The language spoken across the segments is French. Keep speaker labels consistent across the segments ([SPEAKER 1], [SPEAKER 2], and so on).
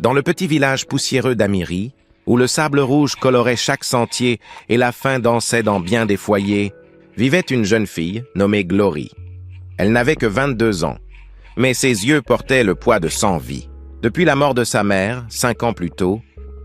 [SPEAKER 1] Dans le petit village poussiéreux d'Amiri, où le sable rouge colorait chaque sentier et la faim dansait dans bien des foyers, vivait une jeune fille nommée Glory. Elle n'avait que 22 ans, mais ses yeux portaient le poids de 100 vies. Depuis la mort de sa mère, 5 ans plus tôt,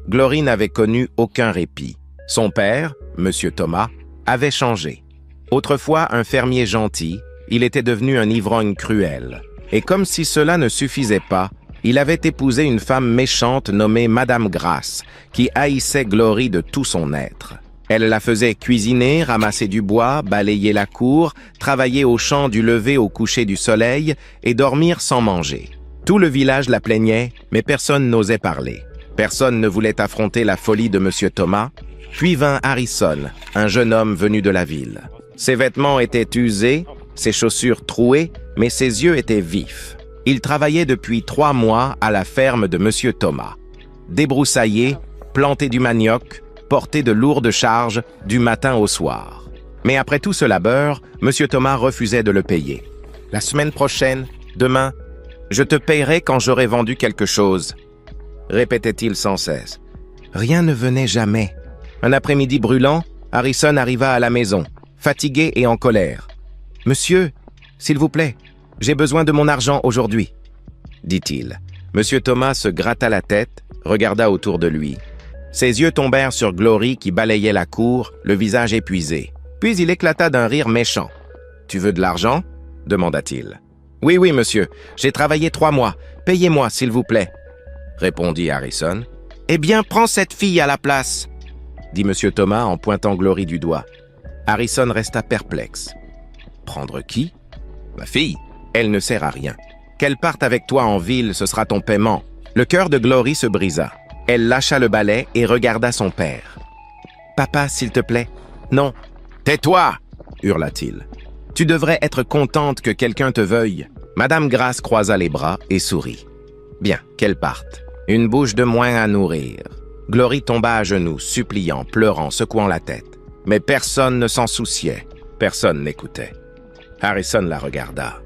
[SPEAKER 1] Glory n'avait connu aucun répit. Son père, Monsieur Thomas, avait changé. Autrefois un fermier gentil, il était devenu un ivrogne cruel. Et comme si cela ne suffisait pas, il avait épousé une femme méchante nommée Madame Grasse, qui haïssait Glory de tout son être. Elle la faisait cuisiner, ramasser du bois, balayer la cour, travailler au champ du lever au coucher du soleil et dormir sans manger. Tout le village la plaignait, mais personne n'osait parler. Personne ne voulait affronter la folie de Monsieur Thomas. Puis vint Harrison, un jeune homme venu de la ville. Ses vêtements étaient usés, ses chaussures trouées, mais ses yeux étaient vifs. Il travaillait depuis 3 mois à la ferme de Monsieur Thomas. Débroussailler, planter du manioc, porter de lourdes charges du matin au soir. Mais après tout ce labeur, Monsieur Thomas refusait de le payer. « La semaine prochaine, demain, je te payerai quand j'aurai vendu quelque chose, » répétait-il sans cesse. Rien ne venait jamais. Un après-midi brûlant, Harrison arriva à la maison, fatigué et en colère. « Monsieur, s'il vous plaît, j'ai besoin de mon argent aujourd'hui, » dit-il. Monsieur Thomas se gratta la tête, regarda autour de lui. Ses yeux tombèrent sur Glory qui balayait la cour, le visage épuisé. Puis il éclata d'un rire méchant. « Tu veux de l'argent » demanda-t-il. « Oui, oui, monsieur, j'ai travaillé 3 mois. Payez-moi, s'il vous plaît, » répondit Harrison. « Eh bien, prends cette fille à la place, » dit Monsieur Thomas en pointant Glory du doigt. Harrison resta perplexe. « Prendre qui ?»« Ma fille. Elle ne sert à rien. Qu'elle parte avec toi en ville, ce sera ton paiement. » Le cœur de Glory se brisa. Elle lâcha le balai et regarda son père. « Papa, s'il te plaît. »« Non. »« Tais-toi » hurla-t-il. « Tu devrais être contente que quelqu'un te veuille. » Madame Grasse croisa les bras et sourit. « Bien, qu'elle parte. Une bouche de moins à nourrir. » Glory tomba à genoux, suppliant, pleurant, secouant la tête. Mais personne ne s'en souciait. Personne n'écoutait. Harrison la regarda.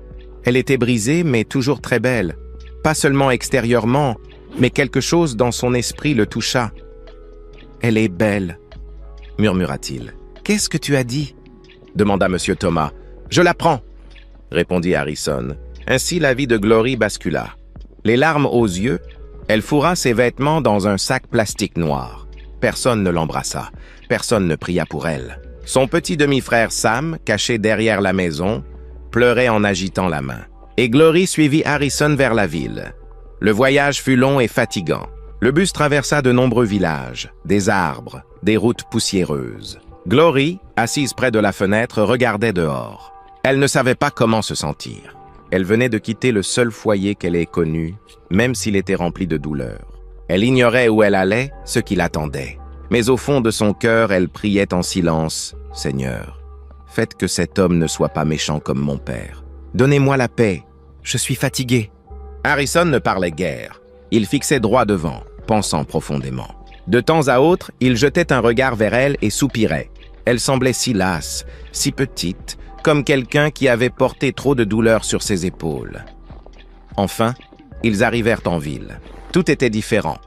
[SPEAKER 1] Elle était brisée, mais toujours très belle. Pas seulement extérieurement, mais quelque chose dans son esprit le toucha. « Elle est belle, » murmura-t-il. « Qu'est-ce que tu as dit ?» demanda Monsieur Thomas. « Je la prends, » répondit Harrison. Ainsi la vie de Glory bascula. Les larmes aux yeux, elle fourra ses vêtements dans un sac plastique noir. Personne ne l'embrassa, personne ne pria pour elle. Son petit demi-frère Sam, caché derrière la maison, pleurait en agitant la main. Et Glory suivit Harrison vers la ville. Le voyage fut long et fatigant. Le bus traversa de nombreux villages, des arbres, des routes poussiéreuses. Glory, assise près de la fenêtre, regardait dehors. Elle ne savait pas comment se sentir. Elle venait de quitter le seul foyer qu'elle ait connu, même s'il était rempli de douleur. Elle ignorait où elle allait, ce qui l'attendait. Mais au fond de son cœur, elle priait en silence. « Seigneur, faites que cet homme ne soit pas méchant comme mon père. Donnez-moi la paix. Je suis fatigué. » Harrison ne parlait guère. Il fixait droit devant, pensant profondément. De temps à autre, il jetait un regard vers elle et soupirait. Elle semblait si lasse, si petite, comme quelqu'un qui avait porté trop de douleur sur ses épaules. Enfin, ils arrivèrent en ville. Tout était différent.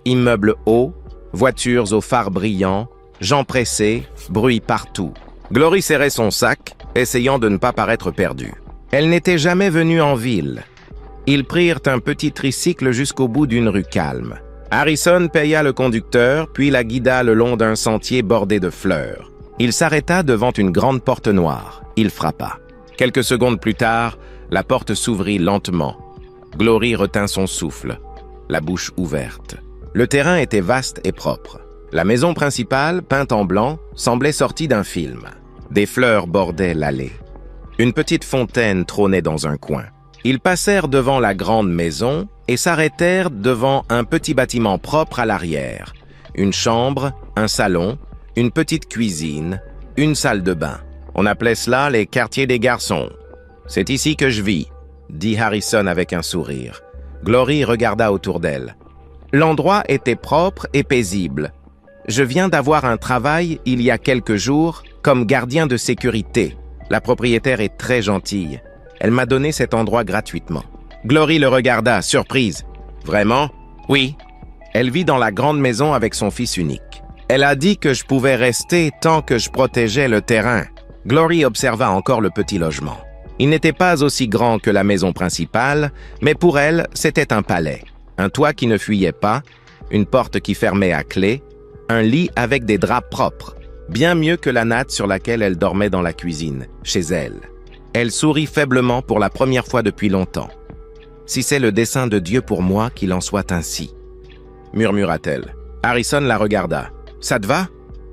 [SPEAKER 1] Immeubles hauts, voitures aux phares brillants, gens pressés, bruit partout. Glory serrait son sac, essayant de ne pas paraître perdue. Elle n'était jamais venue en ville. Ils prirent un petit tricycle jusqu'au bout d'une rue calme. Harrison paya le conducteur, puis la guida le long d'un sentier bordé de fleurs. Il s'arrêta devant une grande porte noire. Il frappa. Quelques secondes plus tard, la porte s'ouvrit lentement. Glory retint son souffle, la bouche ouverte. Le terrain était vaste et propre. La maison principale, peinte en blanc, semblait sortie d'un film. Des fleurs bordaient l'allée. Une petite fontaine trônait dans un coin. Ils passèrent devant la grande maison et s'arrêtèrent devant un petit bâtiment propre à l'arrière. Une chambre, un salon, une petite cuisine, une salle de bain. On appelait cela les quartiers des garçons. « C'est ici que je vis », dit Harrison avec un sourire. Glory regarda autour d'elle. L'endroit était propre et paisible. Je viens d'avoir un travail il y a quelques jours comme gardien de sécurité. La propriétaire est très gentille. Elle m'a donné cet endroit gratuitement. Glory le regarda, surprise. « Vraiment? »« Oui, Elle vit dans la grande maison avec son fils unique. Elle a dit que je pouvais rester tant que je protégeais le terrain. Glory observa encore le petit logement. Il n'était pas aussi grand que la maison principale, mais pour elle, c'était un palais. Un toit qui ne fuyait pas, une porte qui fermait à clé, un lit avec des draps propres, bien mieux que la natte sur laquelle elle dormait dans la cuisine, chez elle. Elle sourit faiblement pour la première fois depuis longtemps. « Si c'est le dessein de Dieu pour moi, qu'il en soit ainsi. » murmura-t-elle. Harrison la regarda. « Ça te va ?»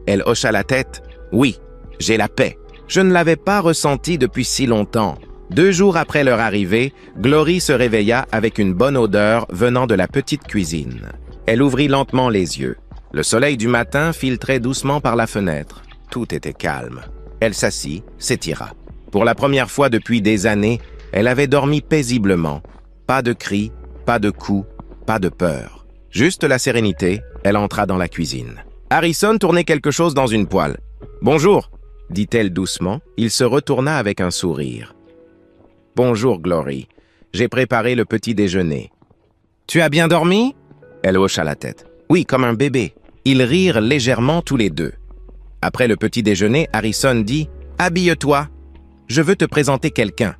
[SPEAKER 1] Elle hocha la tête. « Oui, j'ai la paix. » Je ne l'avais pas ressenti depuis si longtemps. 2 jours après leur arrivée, Glory se réveilla avec une bonne odeur venant de la petite cuisine. Elle ouvrit lentement les yeux. Le soleil du matin filtrait doucement par la fenêtre. Tout était calme. Elle s'assit, s'étira. Pour la première fois depuis des années, elle avait dormi paisiblement. Pas de cris, pas de coups, pas de peur. Juste la sérénité, elle entra dans la cuisine. Harrison tournait quelque chose dans une poêle. « Bonjour !» dit-elle doucement. Il se retourna avec un sourire. « Bonjour, Glory. J'ai préparé le petit déjeuner. »« Tu as bien dormi ?» Elle hocha la tête. « Oui, comme un bébé. » Ils rirent légèrement tous les deux. Après le petit déjeuner, Harrison dit « Habille-toi. Je veux te présenter quelqu'un. »«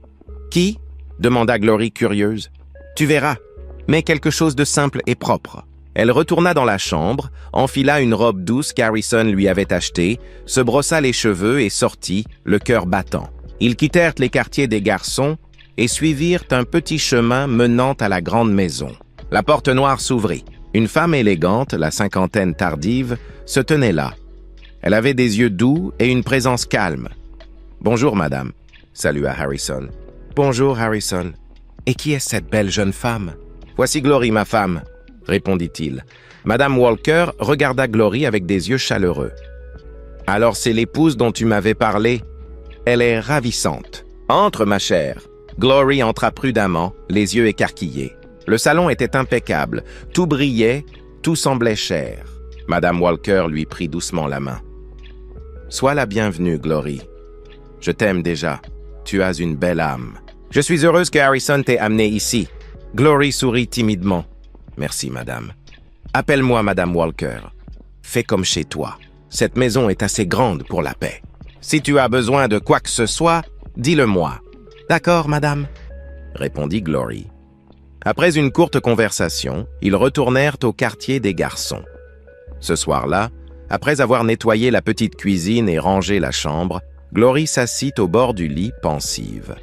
[SPEAKER 1] Qui ?» demanda Glory curieuse. « Tu verras, mais quelque chose de simple et propre. » Elle retourna dans la chambre, enfila une robe douce qu'Harrison lui avait achetée, se brossa les cheveux et sortit, le cœur battant. Ils quittèrent les quartiers des garçons et suivirent un petit chemin menant à la grande maison. La porte noire s'ouvrit. Une femme élégante, la cinquantaine tardive, se tenait là. Elle avait des yeux doux et une présence calme. « Bonjour, madame », salua Harrison. « Bonjour, Harrison. Et qui est cette belle jeune femme ?»« Voici Glory, ma femme. » répondit-il. Madame Walker regarda Glory avec des yeux chaleureux. « Alors c'est l'épouse dont tu m'avais parlé. Elle est ravissante. Entre, ma chère. » Glory entra prudemment, les yeux écarquillés. Le salon était impeccable, tout brillait, tout semblait cher. Madame Walker lui prit doucement la main. « Sois la bienvenue, Glory. Je t'aime déjà. Tu as une belle âme. Je suis heureuse que Harrison t'ait amené ici. » Glory sourit timidement. « Merci, madame. Appelle-moi Madame Walker. Fais comme chez toi. Cette maison est assez grande pour la paix. Si tu as besoin de quoi que ce soit, dis-le-moi. »« D'accord, madame, » répondit Glory. Après une courte conversation, ils retournèrent au quartier des garçons. Ce soir-là, après avoir nettoyé la petite cuisine et rangé la chambre, Glory s'assit au bord du lit, pensive.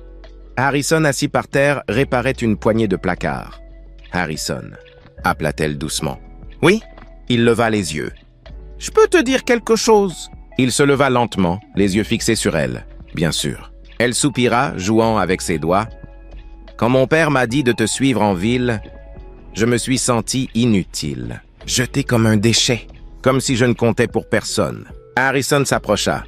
[SPEAKER 1] Harrison, assis par terre, réparait une poignée de placards. « Harrison » appela-t-elle doucement. « Oui ?» Il leva les yeux. « Je peux te dire quelque chose ?» Il se leva lentement, les yeux fixés sur elle. « Bien sûr. » Elle soupira, jouant avec ses doigts. « Quand mon père m'a dit de te suivre en ville, je me suis senti inutile, jeté comme un déchet, comme si je ne comptais pour personne. » Harrison s'approcha.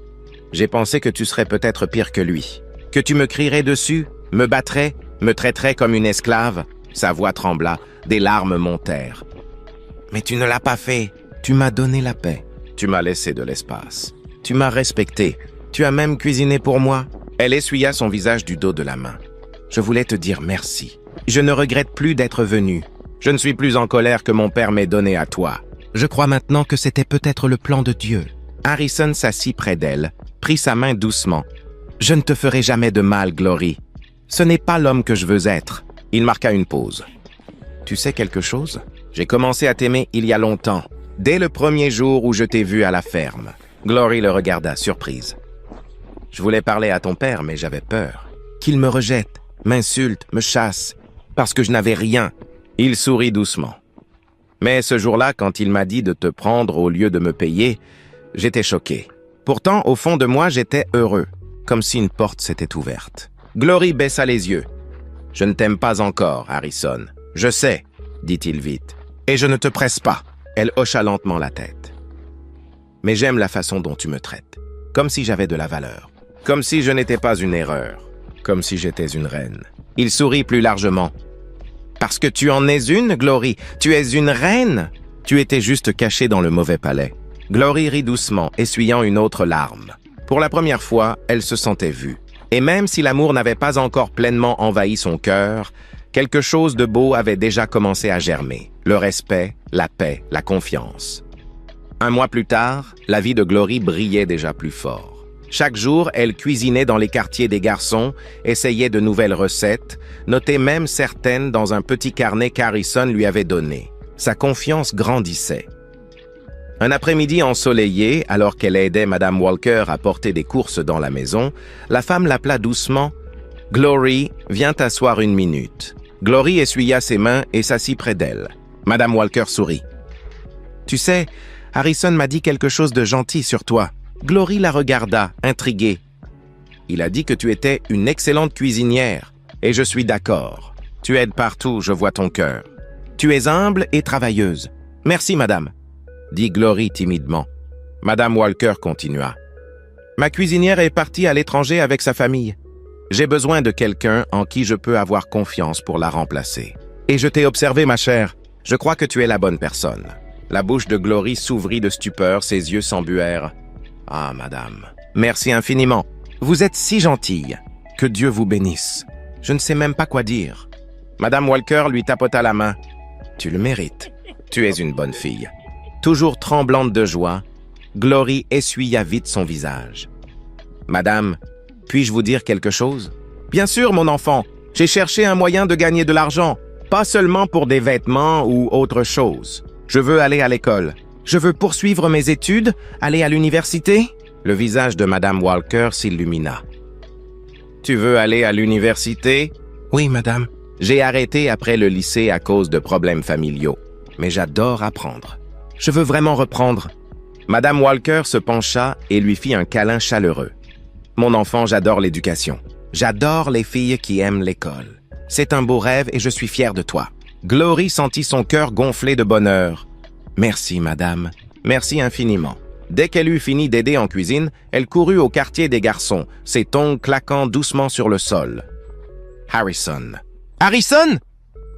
[SPEAKER 1] « J'ai pensé que tu serais peut-être pire que lui, que tu me crierais dessus, me battrais, me traiterais comme une esclave. » Sa voix trembla, des larmes montèrent. « Mais tu ne l'as pas fait. Tu m'as donné la paix. Tu m'as laissé de l'espace. Tu m'as respecté. Tu as même cuisiné pour moi. » Elle essuya son visage du dos de la main. « Je voulais te dire merci. Je ne regrette plus d'être venue. Je ne suis plus en colère que mon père m'ait donné à toi. Je crois maintenant que c'était peut-être le plan de Dieu. » Harrison s'assit près d'elle, prit sa main doucement. « Je ne te ferai jamais de mal, Glory. Ce n'est pas l'homme que je veux être. » Il marqua une pause. « Tu sais quelque chose? J'ai commencé à t'aimer il y a longtemps, dès le premier jour où je t'ai vu à la ferme. » Glory le regarda, surprise. « Je voulais parler à ton père, mais j'avais peur. Qu'il me rejette, m'insulte, me chasse, parce que je n'avais rien. » Il sourit doucement. « Mais ce jour-là, quand il m'a dit de te prendre au lieu de me payer, j'étais choqué. Pourtant, au fond de moi, j'étais heureux, comme si une porte s'était ouverte. » Glory baissa les yeux. « Je ne t'aime pas encore, Harrison. Je sais, » dit-il vite. « Et je ne te presse pas. » Elle hocha lentement la tête. « Mais j'aime la façon dont tu me traites. Comme si j'avais de la valeur. Comme si je n'étais pas une erreur. Comme si j'étais une reine. » Il sourit plus largement. « Parce que tu en es une, Glory. Tu es une reine. Tu étais juste cachée dans le mauvais palais. » Glory rit doucement, essuyant une autre larme. Pour la première fois, elle se sentait vue. Et même si l'amour n'avait pas encore pleinement envahi son cœur, quelque chose de beau avait déjà commencé à germer. Le respect, la paix, la confiance. Un mois plus tard, la vie de Glory brillait déjà plus fort. Chaque jour, elle cuisinait dans les quartiers des garçons, essayait de nouvelles recettes, notait même certaines dans un petit carnet qu'Harrison lui avait donné. Sa confiance grandissait. Un après-midi ensoleillé, alors qu'elle aidait Madame Walker à porter des courses dans la maison, la femme l'appela doucement « Glory, viens t'asseoir une minute ». Glory essuya ses mains et s'assit près d'elle. Madame Walker sourit. « Tu sais, Harrison m'a dit quelque chose de gentil sur toi. » Glory la regarda, intriguée. « Il a dit que tu étais une excellente cuisinière, et je suis d'accord. Tu aides partout, je vois ton cœur. Tu es humble et travailleuse. Merci, madame, » dit Glory timidement. Madame Walker continua. « Ma cuisinière est partie à l'étranger avec sa famille. J'ai besoin de quelqu'un en qui je peux avoir confiance pour la remplacer. Et je t'ai observé, ma chère. Je crois que tu es la bonne personne. » La bouche de Glory s'ouvrit de stupeur, ses yeux s'embuèrent. « Ah, madame, merci infiniment. Vous êtes si gentille. Que Dieu vous bénisse. Je ne sais même pas quoi dire. » Madame Walker lui tapota la main. « Tu le mérites. Tu es une bonne fille. » Toujours tremblante de joie, Glory essuya vite son visage. « Madame, puis-je vous dire quelque chose? »« Bien sûr, mon enfant. J'ai cherché un moyen de gagner de l'argent, pas seulement pour des vêtements ou autre chose. Je veux aller à l'école. Je veux poursuivre mes études, aller à l'université. » Le visage de Madame Walker s'illumina. « Tu veux aller à l'université? »« Oui, madame. J'ai arrêté après le lycée à cause de problèmes familiaux, mais j'adore apprendre. Je veux vraiment reprendre. » Madame Walker se pencha et lui fit un câlin chaleureux. « Mon enfant, j'adore l'éducation. J'adore les filles qui aiment l'école. C'est un beau rêve et je suis fière de toi. » Glory sentit son cœur gonfler de bonheur. « Merci, madame. Merci infiniment. » Dès qu'elle eut fini d'aider en cuisine, elle courut au quartier des garçons, ses tongs claquant doucement sur le sol. « Harrison! »« Harrison !»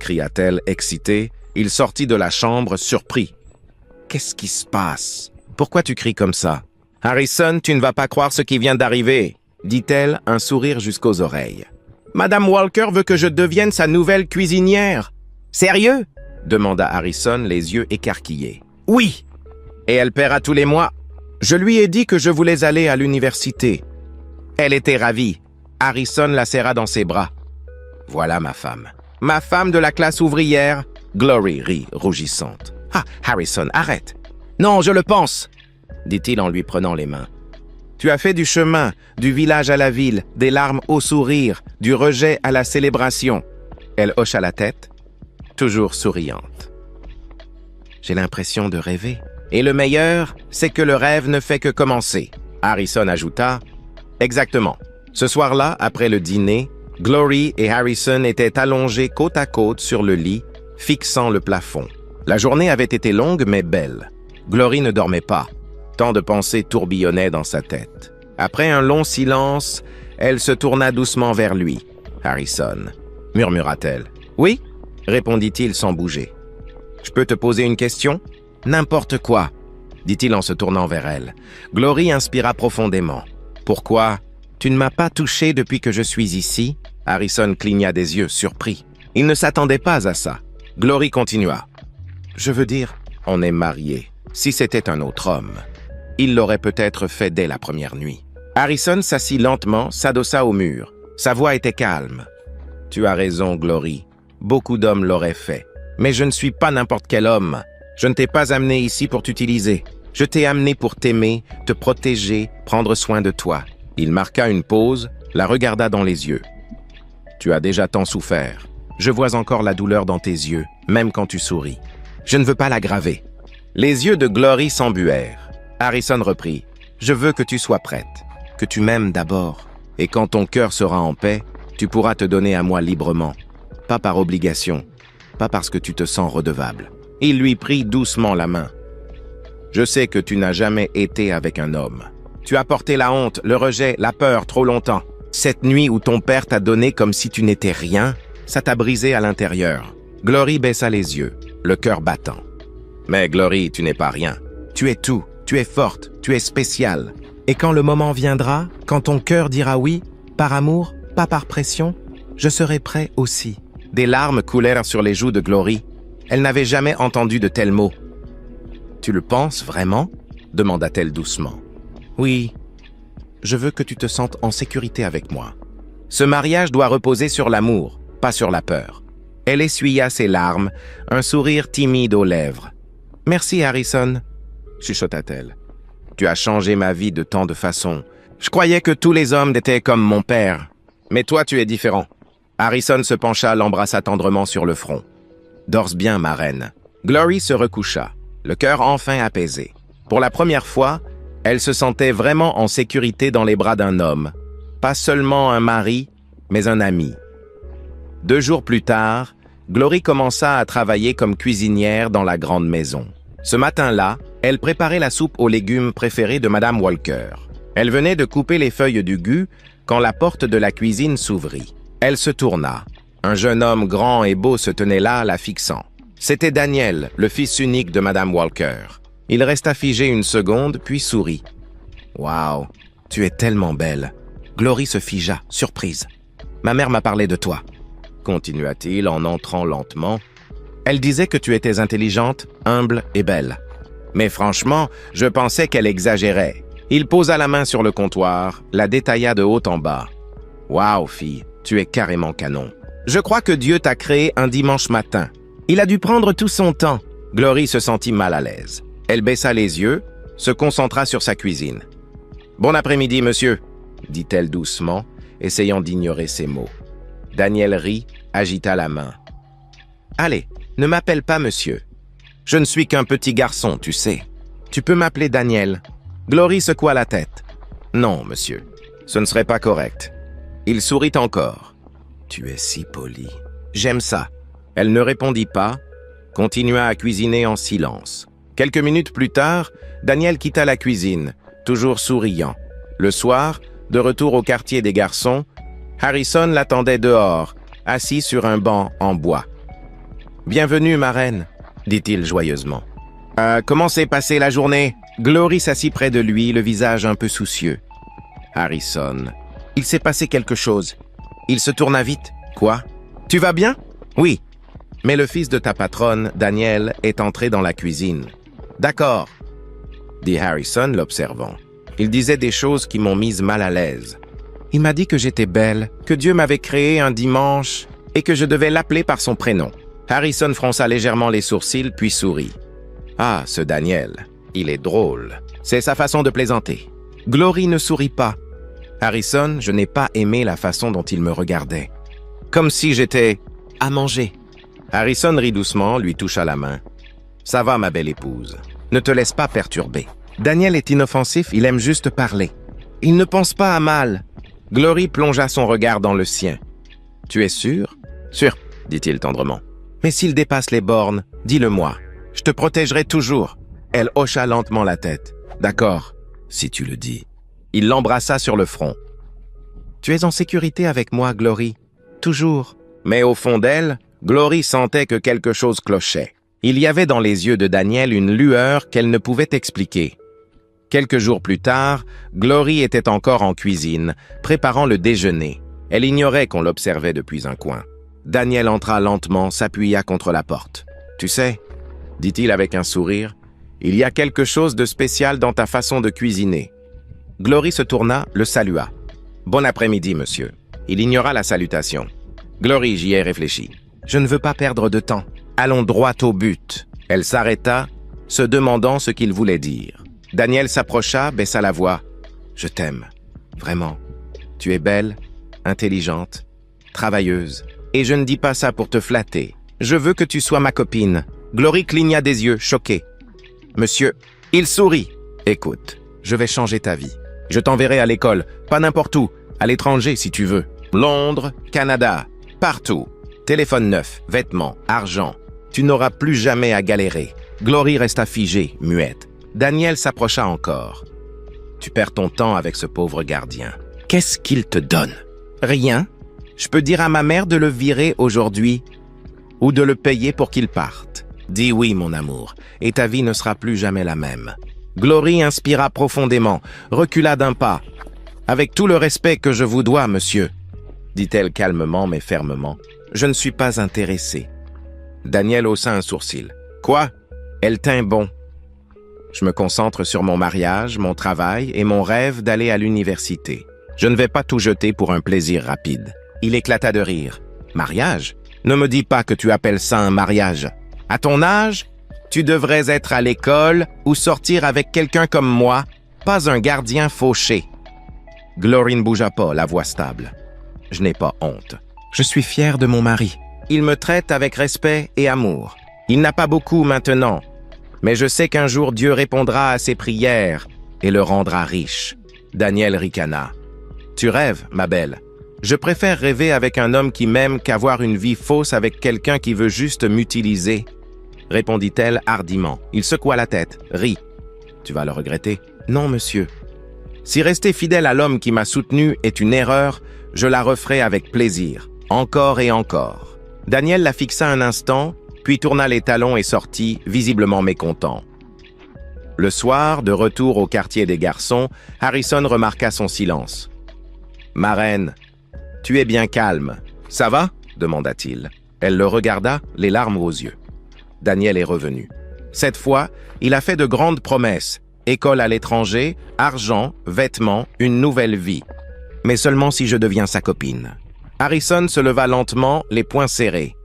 [SPEAKER 1] cria-t-elle, excitée. Il sortit de la chambre, surpris. « Qu'est-ce qui se passe? Pourquoi tu cries comme ça? »« Harrison, tu ne vas pas croire ce qui vient d'arriver, » dit-elle, un sourire jusqu'aux oreilles. « Madame Walker veut que je devienne sa nouvelle cuisinière. »« Sérieux? » demanda Harrison, les yeux écarquillés. « Oui. Et elle paiera tous les mois. Je lui ai dit que je voulais aller à l'université. » Elle était ravie. Harrison la serra dans ses bras. « Voilà ma femme. Ma femme de la classe ouvrière. » Glory rit, rougissante. « Ah, Harrison, arrête. »« Non, je le pense, » dit-il en lui prenant les mains. « Tu as fait du chemin, du village à la ville, des larmes au sourire, du rejet à la célébration. » Elle hocha la tête, toujours souriante. « J'ai l'impression de rêver. Et le meilleur, c'est que le rêve ne fait que commencer. » Harrison ajouta. « Exactement. » Ce soir-là, après le dîner, Glory et Harrison étaient allongés côte à côte sur le lit, fixant le plafond. La journée avait été longue mais belle. Glory ne dormait pas. Tant de pensées tourbillonnaient dans sa tête. Après un long silence, elle se tourna doucement vers lui. « Harrison, » murmura-t-elle. « Oui » répondit-il sans bouger. « Je peux te poser une question? »« N'importe quoi, » dit-il en se tournant vers elle. Glory inspira profondément. « Pourquoi? Tu ne m'as pas touché depuis que je suis ici? » Harrison cligna des yeux, surpris. Il ne s'attendait pas à ça. Glory continua. « Je veux dire, on est mariés. Si c'était un autre homme, il l'aurait peut-être fait dès la première nuit. » Harrison s'assit lentement, s'adossa au mur. Sa voix était calme. « Tu as raison, Glory. Beaucoup d'hommes l'auraient fait. Mais je ne suis pas n'importe quel homme. Je ne t'ai pas amené ici pour t'utiliser. Je t'ai amené pour t'aimer, te protéger, prendre soin de toi. » Il marqua une pause, la regarda dans les yeux. « Tu as déjà tant souffert. Je vois encore la douleur dans tes yeux, même quand tu souris. Je ne veux pas l'aggraver. » Les yeux de Glory s'embuèrent. Harrison reprit. « Je veux que tu sois prête, que tu m'aimes d'abord. Et quand ton cœur sera en paix, tu pourras te donner à moi librement. Pas par obligation, pas parce que tu te sens redevable. » Il lui prit doucement la main. « Je sais que tu n'as jamais été avec un homme. Tu as porté la honte, le rejet, la peur trop longtemps. Cette nuit où ton père t'a donné comme si tu n'étais rien, ça t'a brisé à l'intérieur. » Glory baissa les yeux, le cœur battant. « Mais Glory, tu n'es pas rien. Tu es tout, tu es forte, tu es spéciale. Et quand le moment viendra, quand ton cœur dira oui, par amour, pas par pression, je serai prêt aussi. » Des larmes coulèrent sur les joues de Glory. Elle n'avait jamais entendu de tels mots. « Tu le penses vraiment ?» demanda-t-elle doucement. « Oui, je veux que tu te sentes en sécurité avec moi. Ce mariage doit reposer sur l'amour, pas sur la peur. » Elle essuya ses larmes, un sourire timide aux lèvres. « Merci, Harrison, » chuchota-t-elle. « Tu as changé ma vie de tant de façons. Je croyais que tous les hommes étaient comme mon père. Mais toi, tu es différent. » Harrison se pencha, l'embrassa tendrement sur le front. « Dors bien, ma reine. » Glory se recoucha, le cœur enfin apaisé. Pour la première fois, elle se sentait vraiment en sécurité dans les bras d'un homme. Pas seulement un mari, mais un ami. 2 jours plus tard, Glory commença à travailler comme cuisinière dans la grande maison. Ce matin-là, elle préparait la soupe aux légumes préférée de Madame Walker. Elle venait de couper les feuilles du gui quand la porte de la cuisine s'ouvrit. Elle se tourna. Un jeune homme grand et beau se tenait là, la fixant. C'était Daniel, le fils unique de Madame Walker. Il resta figé une seconde, puis sourit. « Waouh, tu es tellement belle. » Glory se figea, surprise. « Ma mère m'a parlé de toi. » Continua-t-il en entrant lentement. « Elle disait que tu étais intelligente, humble et belle. Mais franchement, je pensais qu'elle exagérait. » Il posa la main sur le comptoir, la détailla de haut en bas. « Waouh, fille, tu es carrément canon. Je crois que Dieu t'a créé un dimanche matin. Il a dû prendre tout son temps. » Glory se sentit mal à l'aise. Elle baissa les yeux, se concentra sur sa cuisine. « Bon après-midi, monsieur, » dit-elle doucement, essayant d'ignorer ses mots. Daniel rit, agita la main. « Allez, ne m'appelle pas monsieur. Je ne suis qu'un petit garçon, tu sais. Tu peux m'appeler Daniel. » Glory secoua la tête. « Non, monsieur, ce ne serait pas correct. » Il sourit encore. « Tu es si poli. J'aime ça. » Elle ne répondit pas, continua à cuisiner en silence. Quelques minutes plus tard, Daniel quitta la cuisine, toujours souriant. Le soir, de retour au quartier des garçons, Harrison l'attendait dehors, assis sur un banc en bois. « Bienvenue, ma reine, » dit-il joyeusement. « Comment s'est passée la journée ?» Glory s'assit près de lui, le visage un peu soucieux. Harrison. « Il s'est passé quelque chose. » Il se tourna vite. « Quoi? Tu vas bien? »« Oui. Mais le fils de ta patronne, Daniel, est entré dans la cuisine. »« D'accord, » dit Harrison, l'observant. Il disait des choses qui m'ont mise mal à l'aise. Il m'a dit que j'étais belle, que Dieu m'avait créé un dimanche et que je devais l'appeler par son prénom. Harrison fronça légèrement les sourcils, puis sourit. « Ah, ce Daniel, il est drôle. C'est sa façon de plaisanter. » Glory ne sourit pas. « Harrison, je n'ai pas aimé la façon dont il me regardait. Comme si j'étais à manger. » Harrison rit doucement, lui toucha la main. « Ça va, ma belle épouse. Ne te laisse pas perturber. Daniel est inoffensif, il aime juste parler. Il ne pense pas à mal. » Glory plongea son regard dans le sien. « Tu es sûr? »« Sûr, » dit-il tendrement. « Mais s'il dépasse les bornes, dis-le-moi. Je te protégerai toujours. » Elle hocha lentement la tête. « D'accord, si tu le dis. » Il l'embrassa sur le front. « Tu es en sécurité avec moi, Glory. Toujours. » Mais au fond d'elle, Glory sentait que quelque chose clochait. Il y avait dans les yeux de Daniel une lueur qu'elle ne pouvait expliquer. Quelques jours plus tard, Glory était encore en cuisine, préparant le déjeuner. Elle ignorait qu'on l'observait depuis un coin. Daniel entra lentement, s'appuya contre la porte. « Tu sais, » dit-il avec un sourire, « il y a quelque chose de spécial dans ta façon de cuisiner. » Glory se tourna, le salua. « Bon après-midi, monsieur. » Il ignora la salutation. « Glory, j'y ai réfléchi. Je ne veux pas perdre de temps. Allons droit au but. » Elle s'arrêta, se demandant ce qu'il voulait dire. Daniel s'approcha, baissa la voix. « Je t'aime. Vraiment. Tu es belle, intelligente, travailleuse. Et je ne dis pas ça pour te flatter. Je veux que tu sois ma copine. » Glory cligna des yeux, choquée. « Monsieur, il sourit. Écoute, je vais changer ta vie. Je t'enverrai à l'école, pas n'importe où, à l'étranger si tu veux. Londres, Canada, partout. Téléphone neuf, vêtements, argent. Tu n'auras plus jamais à galérer. » Glory resta figée, muette. Daniel s'approcha encore. « Tu perds ton temps avec ce pauvre gardien. Qu'est-ce qu'il te donne? » « Rien. Je peux dire à ma mère de le virer aujourd'hui ou de le payer pour qu'il parte. Dis oui, mon amour, et ta vie ne sera plus jamais la même. » Glory inspira profondément, recula d'un pas. « Avec tout le respect que je vous dois, monsieur, » dit-elle calmement mais fermement, « je ne suis pas intéressée. » Daniel haussa un sourcil. Quoi? Elle tint bon. Je me concentre sur mon mariage, mon travail et mon rêve d'aller à l'université. Je ne vais pas tout jeter pour un plaisir rapide. Il éclata de rire. Mariage? Ne me dis pas que tu appelles ça un mariage. À ton âge, tu devrais être à l'école ou sortir avec quelqu'un comme moi, pas un gardien fauché. Glory ne bougea pas, la voix stable. Je n'ai pas honte. Je suis fier de mon mari. Il me traite avec respect et amour. Il n'a pas beaucoup maintenant, mais je sais qu'un jour Dieu répondra à ses prières et le rendra riche. Daniel ricana. Tu rêves, ma belle. Je préfère rêver avec un homme qui m'aime qu'avoir une vie fausse avec quelqu'un qui veut juste m'utiliser, répondit-elle hardiment. Il secoua la tête, rit. Tu vas le regretter? Non, monsieur. Si rester fidèle à l'homme qui m'a soutenu est une erreur, je la referai avec plaisir, encore et encore. Daniel la fixa un instant, puis tourna les talons et sortit, visiblement mécontent. Le soir, de retour au quartier des garçons, Harrison remarqua son silence. « Ma reine, tu es bien calme. Ça va ?» demanda-t-il. Elle le regarda, les larmes aux yeux. Daniel est revenu. Cette fois, il a fait de grandes promesses. École à l'étranger, argent, vêtements, une nouvelle vie. Mais seulement si je deviens sa copine. Harrison se leva lentement, les poings serrés.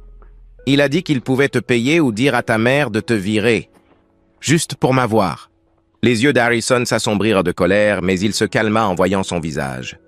[SPEAKER 1] Il a dit qu'il pouvait te payer ou dire à ta mère de te virer. Juste pour m'avoir. Les yeux d'Harrison s'assombrirent de colère, mais il se calma en voyant son visage.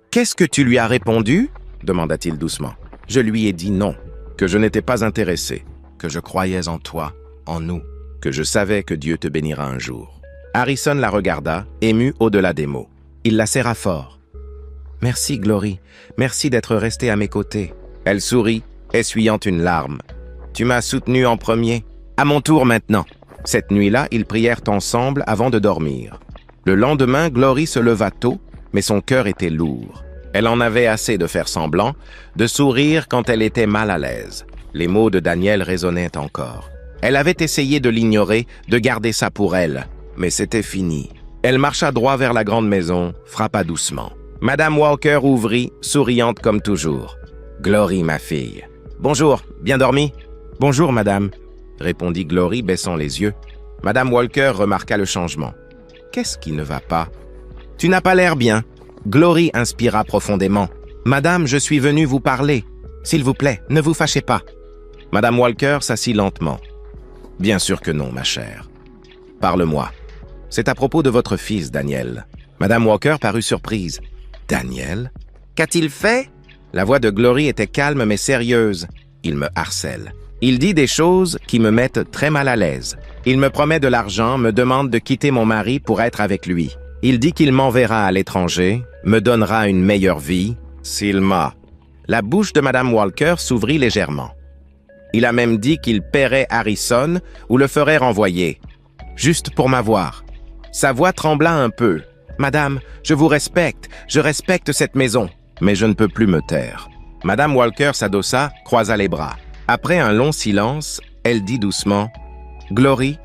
[SPEAKER 1] « Qu'est-ce que tu lui as répondu ?» demanda-t-il doucement. Je lui ai dit non, que je n'étais pas intéressé, que je croyais en toi, en nous, que je savais que Dieu te bénira un jour. Harrison la regarda, ému au-delà des mots. Il la serra fort. « Merci, Glory. Merci d'être restée à mes côtés. » Elle sourit, essuyant une larme. « Tu m'as soutenu en premier. À mon tour maintenant. » Cette nuit-là, ils prièrent ensemble avant de dormir. Le lendemain, Glory se leva tôt, mais son cœur était lourd. Elle en avait assez de faire semblant, de sourire quand elle était mal à l'aise. Les mots de Daniel résonnaient encore. Elle avait essayé de l'ignorer, de garder ça pour elle, mais c'était fini. Elle marcha droit vers la grande maison, frappa doucement. Madame Walker ouvrit, souriante comme toujours. « Glory, ma fille. »« Bonjour, bien dormi ?»« Bonjour, madame. » répondit Glory, baissant les yeux. Madame Walker remarqua le changement. « Qu'est-ce qui ne va pas ?»« Tu n'as pas l'air bien. » Glory inspira profondément. « Madame, je suis venue vous parler. S'il vous plaît, ne vous fâchez pas. » Madame Walker s'assit lentement. « Bien sûr que non, ma chère. Parle-moi. C'est à propos de votre fils, Daniel. » Madame Walker parut surprise. « Daniel? Qu'a-t-il fait ?» La voix de Glory était calme mais sérieuse. « Il me harcèle. Il dit des choses qui me mettent très mal à l'aise. Il me promet de l'argent, me demande de quitter mon mari pour être avec lui. Il dit qu'il m'enverra à l'étranger, me donnera une meilleure vie, s'il m'a... » La bouche de Madame Walker s'ouvrit légèrement. Il a même dit qu'il paierait Harrison ou le ferait renvoyer. Juste pour m'avoir. Sa voix trembla un peu. « Madame, je vous respecte, je respecte cette maison. » Mais je ne peux plus me taire. Madame Walker s'adossa, croisa les bras. Après un long silence, elle dit doucement « Glory,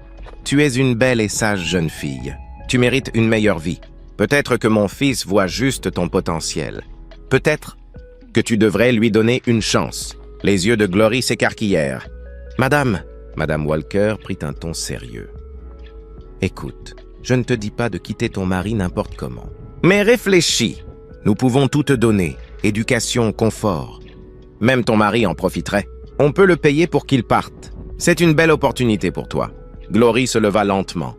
[SPEAKER 1] tu es une belle et sage jeune fille. Tu mérites une meilleure vie. Peut-être que mon fils voit juste ton potentiel. Peut-être que tu devrais lui donner une chance. » Les yeux de Glory s'écarquillèrent. « Madame !» Madame Walker prit un ton sérieux. « Écoute, je ne te dis pas de quitter ton mari n'importe comment. Mais réfléchis. Nous pouvons tout te donner. Éducation, confort. Même ton mari en profiterait. On peut le payer pour qu'il parte. C'est une belle opportunité pour toi. » Glory se leva lentement,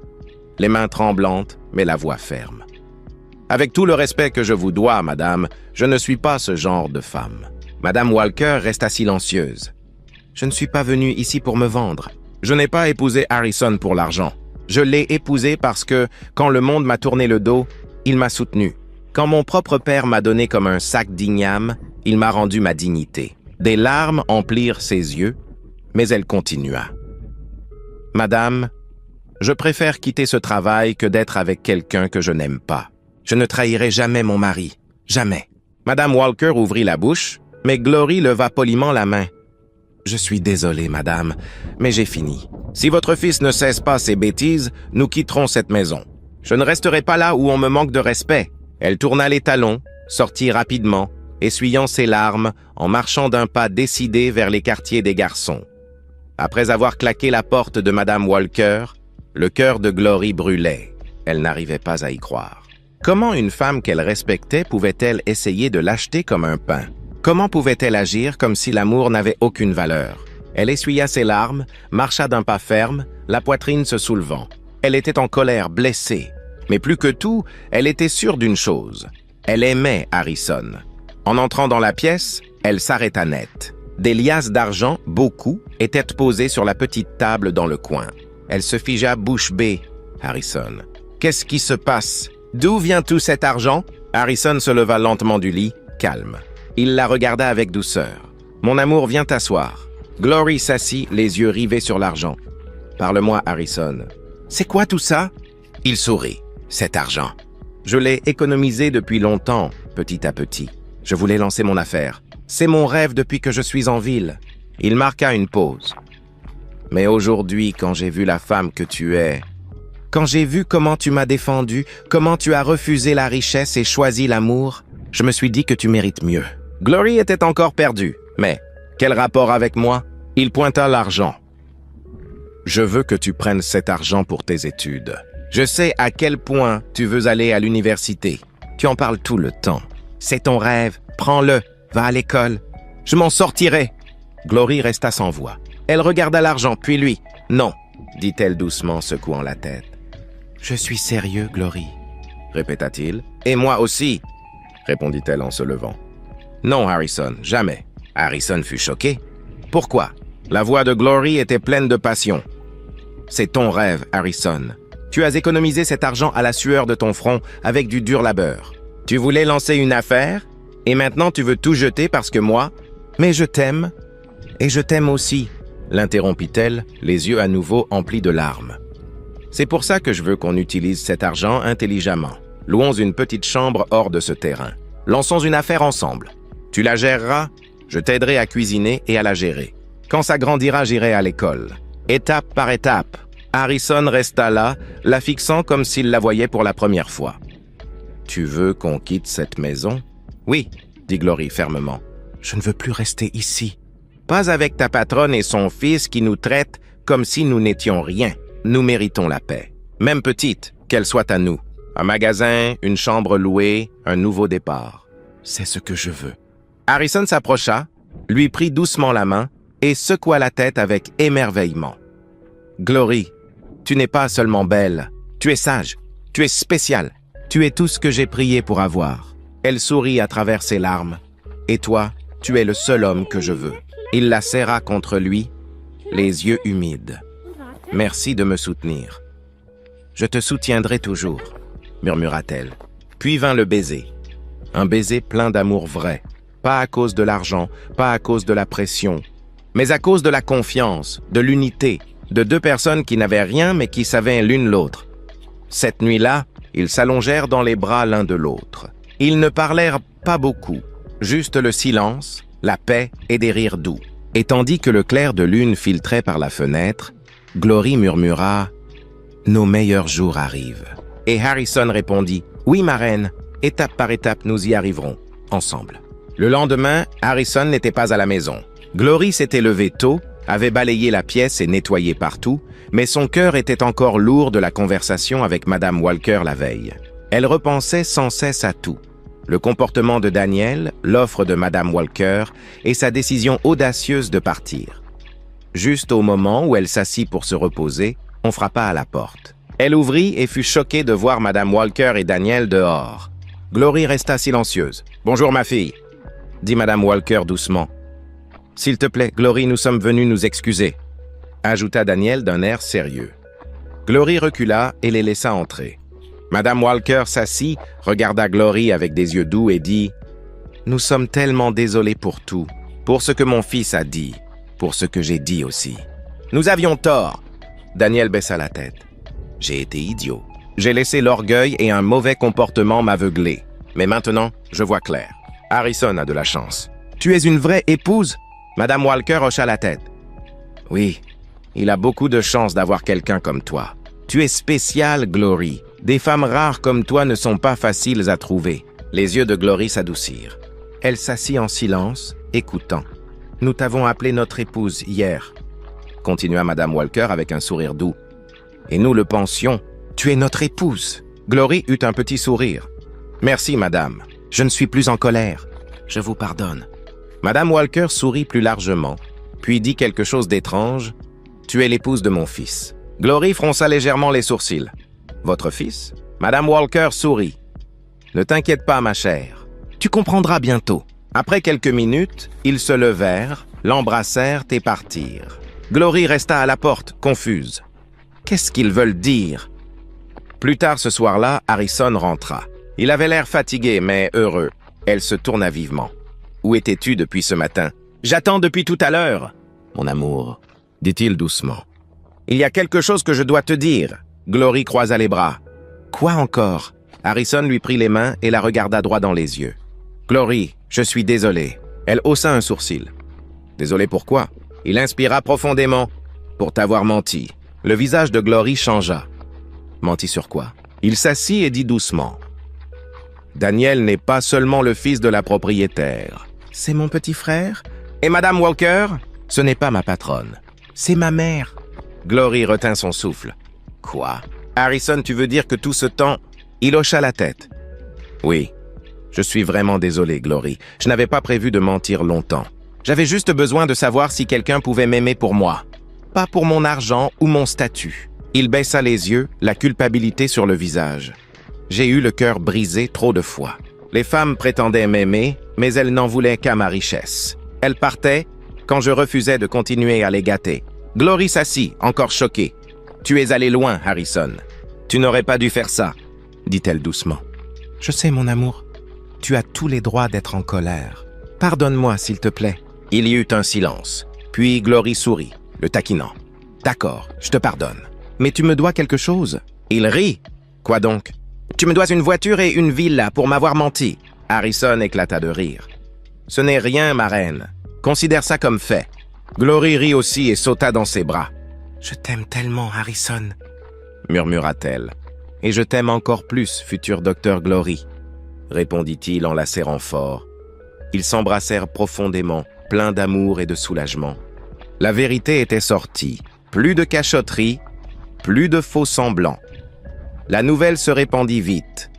[SPEAKER 1] les mains tremblantes, mais la voix ferme. « Avec tout le respect que je vous dois, madame, je ne suis pas ce genre de femme. » Madame Walker resta silencieuse. « Je ne suis pas venue ici pour me vendre. Je n'ai pas épousé Harrison pour l'argent. Je l'ai épousé parce que, quand le monde m'a tourné le dos, il m'a soutenu. Quand mon propre père m'a donné comme un sac d'igname, il m'a rendu ma dignité. » Des larmes emplirent ses yeux, mais elle continua. « Madame, je préfère quitter ce travail que d'être avec quelqu'un que je n'aime pas. Je ne trahirai jamais mon mari. Jamais. » Madame Walker ouvrit la bouche, mais Glory leva poliment la main. « Je suis désolée, madame, mais j'ai fini. Si votre fils ne cesse pas ses bêtises, nous quitterons cette maison. Je ne resterai pas là où on me manque de respect. » Elle tourna les talons, sortit rapidement, essuyant ses larmes en marchant d'un pas décidé vers les quartiers des garçons. Après avoir claqué la porte de Madame Walker, le cœur de Glory brûlait. Elle n'arrivait pas à y croire. Comment une femme qu'elle respectait pouvait-elle essayer de l'acheter comme un pain? Comment pouvait-elle agir comme si l'amour n'avait aucune valeur? Elle essuya ses larmes, marcha d'un pas ferme, la poitrine se soulevant. Elle était en colère, blessée. Mais plus que tout, elle était sûre d'une chose. Elle aimait Harrison. En entrant dans la pièce, elle s'arrêta net. Des liasses d'argent, beaucoup, étaient posées sur la petite table dans le coin. Elle se figea bouche bée. Harrison. Qu'est-ce qui se passe? D'où vient tout cet argent? Harrison se leva lentement du lit, calme. Il la regarda avec douceur. Mon amour, viens t'asseoir. Glory s'assit, les yeux rivés sur l'argent. Parle-moi, Harrison. C'est quoi tout ça? Il sourit. Cet argent. Je l'ai économisé depuis longtemps, petit à petit. Je voulais lancer mon affaire. C'est mon rêve depuis que je suis en ville. Il marqua une pause. Mais aujourd'hui, quand j'ai vu la femme que tu es, quand j'ai vu comment tu m'as défendu, comment tu as refusé la richesse et choisi l'amour, je me suis dit que tu mérites mieux. Glory était encore perdue, mais quel rapport avec moi? Il pointa l'argent. Je veux que tu prennes cet argent pour tes études. Je sais à quel point tu veux aller à l'université. Tu en parles tout le temps. C'est ton rêve, prends-le, va à l'école. Je m'en sortirai. Glory resta sans voix. Elle regarda l'argent, puis lui. Non, dit-elle doucement, secouant la tête. Je suis sérieux, Glory, répéta-t-il. Et moi aussi, répondit-elle en se levant. Non, Harrison, jamais. Harrison fut choqué. Pourquoi? La voix de Glory était pleine de passion. C'est ton rêve, Harrison. Tu as économisé cet argent à la sueur de ton front avec du dur labeur. Tu voulais lancer une affaire et maintenant tu veux tout jeter parce que moi... Mais je t'aime et je t'aime aussi, l'interrompit-elle, les yeux à nouveau emplis de larmes. C'est pour ça que je veux qu'on utilise cet argent intelligemment. Louons une petite chambre hors de ce terrain. Lançons une affaire ensemble. Tu la géreras, je t'aiderai à cuisiner et à la gérer. Quand ça grandira, j'irai à l'école. Étape par étape. Harrison resta là, la fixant comme s'il la voyait pour la première fois. « Tu veux qu'on quitte cette maison? »« Oui, » dit Glory fermement. « Je ne veux plus rester ici. Pas avec ta patronne et son fils qui nous traitent comme si nous n'étions rien. Nous méritons la paix. Même petite, qu'elle soit à nous. Un magasin, une chambre louée, un nouveau départ. C'est ce que je veux. » Harrison s'approcha, lui prit doucement la main et secoua la tête avec émerveillement. « Glory, tu n'es pas seulement belle, tu es sage, tu es spéciale, tu es tout ce que j'ai prié pour avoir. » Elle sourit à travers ses larmes. « Et toi, tu es le seul homme que je veux. » Il la serra contre lui, les yeux humides. « Merci de me soutenir. »« Je te soutiendrai toujours, » murmura-t-elle. Puis vint le baiser. Un baiser plein d'amour vrai. Pas à cause de l'argent, pas à cause de la pression, mais à cause de la confiance, de l'unité, de deux personnes qui n'avaient rien mais qui savaient l'une l'autre. Cette nuit-là, ils s'allongèrent dans les bras l'un de l'autre. Ils ne parlèrent pas beaucoup, juste le silence, la paix et des rires doux. Et tandis que le clair de lune filtrait par la fenêtre, Glory murmura « Nos meilleurs jours arrivent. » Et Harrison répondit « Oui, ma reine, étape par étape, nous y arriverons, ensemble. » Le lendemain, Harrison n'était pas à la maison. Glory s'était levée tôt, avait balayé la pièce et nettoyé partout, mais son cœur était encore lourd de la conversation avec Madame Walker la veille. Elle repensait sans cesse à tout. Le comportement de Daniel, l'offre de Madame Walker et sa décision audacieuse de partir. Juste au moment où elle s'assit pour se reposer, on frappa à la porte. Elle ouvrit et fut choquée de voir Madame Walker et Daniel dehors. Glory resta silencieuse. « Bonjour ma fille », dit Madame Walker doucement. « S'il te plaît, Glory, nous sommes venus nous excuser », ajouta Daniel d'un air sérieux. Glory recula et les laissa entrer. Madame Walker s'assit, regarda Glory avec des yeux doux et dit « Nous sommes tellement désolés pour tout, pour ce que mon fils a dit, pour ce que j'ai dit aussi. Nous avions tort. » Daniel baissa la tête. « J'ai été idiot. J'ai laissé l'orgueil et un mauvais comportement m'aveugler. Mais maintenant, je vois clair. Harrison a de la chance. Tu es une vraie épouse? » Madame Walker hocha la tête. « Oui, il a beaucoup de chance d'avoir quelqu'un comme toi. Tu es spécial, Glory. Des femmes rares comme toi ne sont pas faciles à trouver. » Les yeux de Glory s'adoucirent. Elle s'assit en silence, écoutant. « Nous t'avons appelé notre épouse hier. continua Madame Walker avec un sourire doux. Et nous le pensions. Tu es notre épouse. Glory eut un petit sourire. Merci, madame. Je ne suis plus en colère. Je vous pardonne. Madame Walker sourit plus largement, puis dit quelque chose d'étrange. Tu es l'épouse de mon fils. Glory fronça légèrement les sourcils. Votre fils? Madame Walker sourit. Ne t'inquiète pas, ma chère. Tu comprendras bientôt. Après quelques minutes, ils se levèrent, l'embrassèrent et partirent. Glory resta à la porte, confuse. Qu'est-ce qu'ils veulent dire? Plus tard ce soir-là, Harrison rentra. Il avait l'air fatigué, mais heureux. Elle se tourna vivement. « Où étais-tu depuis ce matin? »« J'attends depuis tout à l'heure. »« Mon amour, dit-il doucement. »« Il y a quelque chose que je dois te dire. » Glory croisa les bras. « Quoi encore? » Harrison lui prit les mains et la regarda droit dans les yeux. « Glory, je suis désolé. » Elle haussa un sourcil. « Désolé pourquoi? » Il inspira profondément. « Pour t'avoir menti. » Le visage de Glory changea. « Menti sur quoi? » Il s'assit et dit doucement. « Daniel n'est pas seulement le fils de la propriétaire. C'est mon petit frère? Et Madame Walker? Ce n'est pas ma patronne. C'est ma mère. » Glory retint son souffle. « Quoi? Harrison, tu veux dire que tout ce temps... » Il hocha la tête. « Oui. Je suis vraiment désolé, Glory. Je n'avais pas prévu de mentir longtemps. J'avais juste besoin de savoir si quelqu'un pouvait m'aimer pour moi. Pas pour mon argent ou mon statut. » Il baissa les yeux, la culpabilité sur le visage. J'ai eu le cœur brisé trop de fois. Les femmes prétendaient m'aimer, mais elles n'en voulaient qu'à ma richesse. Elles partaient quand je refusais de continuer à les gâter. Glory s'assit, encore choquée. « Tu es allé loin, Harrison. Tu n'aurais pas dû faire ça, » dit-elle doucement. « Je sais, mon amour. Tu as tous les droits d'être en colère. Pardonne-moi, s'il te plaît. » Il y eut un silence. Puis Glory sourit, le taquinant. « D'accord, je te pardonne. Mais tu me dois quelque chose. » Il rit. « Quoi donc? » « Tu me dois une voiture et une villa pour m'avoir menti. » Harrison éclata de rire. « Ce n'est rien, ma reine. Considère ça comme fait. » Glory rit aussi et sauta dans ses bras. « Je t'aime tellement, Harrison, » murmura-t-elle. « Et je t'aime encore plus, futur docteur Glory, » répondit-il en la serrant fort. Ils s'embrassèrent profondément, pleins d'amour et de soulagement. La vérité était sortie. Plus de cachotterie, plus de faux semblants. La nouvelle se répandit vite.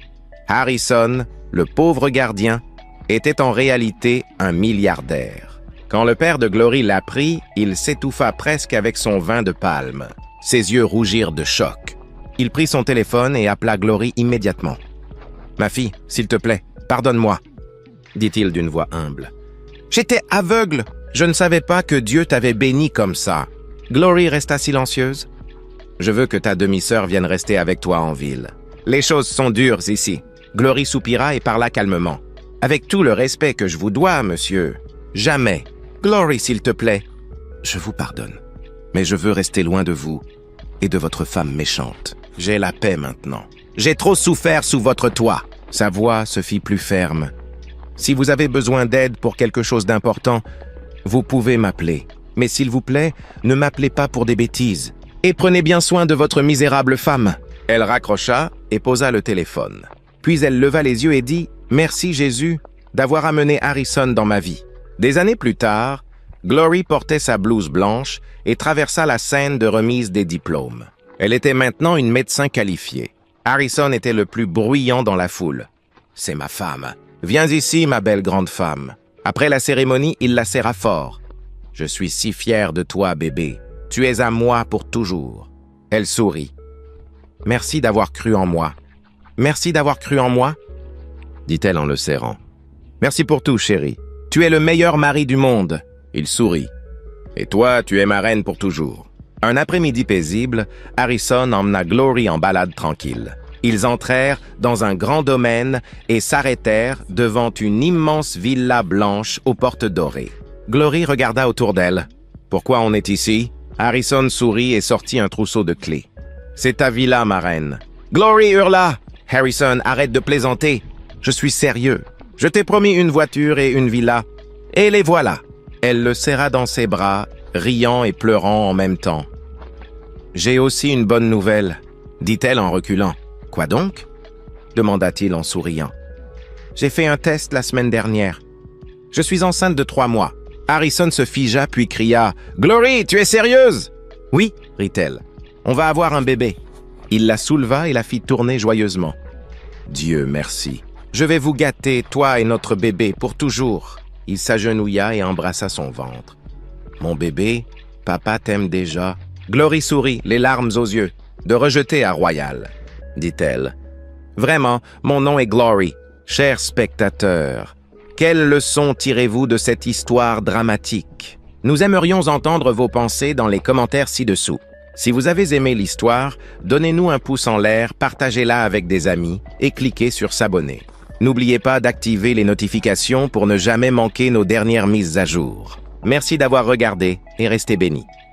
[SPEAKER 1] Harrison, le pauvre gardien, était en réalité un milliardaire. Quand le père de Glory l'apprit, il s'étouffa presque avec son vin de palme. Ses yeux rougirent de choc. Il prit son téléphone et appela Glory immédiatement. « Ma fille, s'il te plaît, pardonne-moi, » dit-il d'une voix humble. « J'étais aveugle. Je ne savais pas que Dieu t'avait béni comme ça. » Glory resta silencieuse. Je veux que ta demi-sœur vienne rester avec toi en ville. Les choses sont dures ici. Glory soupira et parla calmement. Avec tout le respect que je vous dois, monsieur. Jamais. Glory, s'il te plaît. Je vous pardonne. Mais je veux rester loin de vous et de votre femme méchante. J'ai la paix maintenant. J'ai trop souffert sous votre toit. Sa voix se fit plus ferme. Si vous avez besoin d'aide pour quelque chose d'important, vous pouvez m'appeler. Mais s'il vous plaît, ne m'appelez pas pour des bêtises. Et prenez bien soin de votre misérable femme. » Elle raccrocha et posa le téléphone. Puis elle leva les yeux et dit « Merci Jésus d'avoir amené Harrison dans ma vie. » Des années plus tard, Glory portait sa blouse blanche et traversa la scène de remise des diplômes. Elle était maintenant une médecin qualifiée. Harrison était le plus bruyant dans la foule. « C'est ma femme. Viens ici, ma belle grande femme. » Après la cérémonie, il la serra fort. « Je suis si fier de toi, bébé. Tu es à moi pour toujours. » Elle sourit. « Merci d'avoir cru en moi. »« Merci d'avoir cru en moi ?» dit-elle en le serrant. « Merci pour tout, chérie. Tu es le meilleur mari du monde. » Il sourit. « Et toi, tu es ma reine pour toujours. » Un après-midi paisible, Harrison emmena Glory en balade tranquille. Ils entrèrent dans un grand domaine et s'arrêtèrent devant une immense villa blanche aux portes dorées. Glory regarda autour d'elle. « Pourquoi on est ici ?» Harrison sourit et sortit un trousseau de clés. « C'est ta villa, ma reine. » Glory hurla. « Harrison, arrête de plaisanter. Je suis sérieux. Je t'ai promis une voiture et une villa. Et les voilà. » Elle le serra dans ses bras, riant et pleurant en même temps. « J'ai aussi une bonne nouvelle, » dit-elle en reculant. « Quoi donc ?» demanda-t-il en souriant. « J'ai fait un test la semaine dernière. Je suis enceinte de 3 mois. » Harrison se figea puis cria « Glory, tu es sérieuse ?» Oui, rit-elle. On va avoir un bébé. Il la souleva et la fit tourner joyeusement. Dieu merci. Je vais vous gâter, toi et notre bébé, pour toujours. Il s'agenouilla et embrassa son ventre. Mon bébé, papa t'aime déjà. Glory sourit, les larmes aux yeux. De rejeter à Royal, dit-elle. Vraiment, mon nom est Glory. Chers spectateurs, quelle leçon tirez-vous de cette histoire dramatique? Nous aimerions entendre vos pensées dans les commentaires ci-dessous. Si vous avez aimé l'histoire, donnez-nous un pouce en l'air, partagez-la avec des amis et cliquez sur s'abonner. N'oubliez pas d'activer les notifications pour ne jamais manquer nos dernières mises à jour. Merci d'avoir regardé et restez bénis.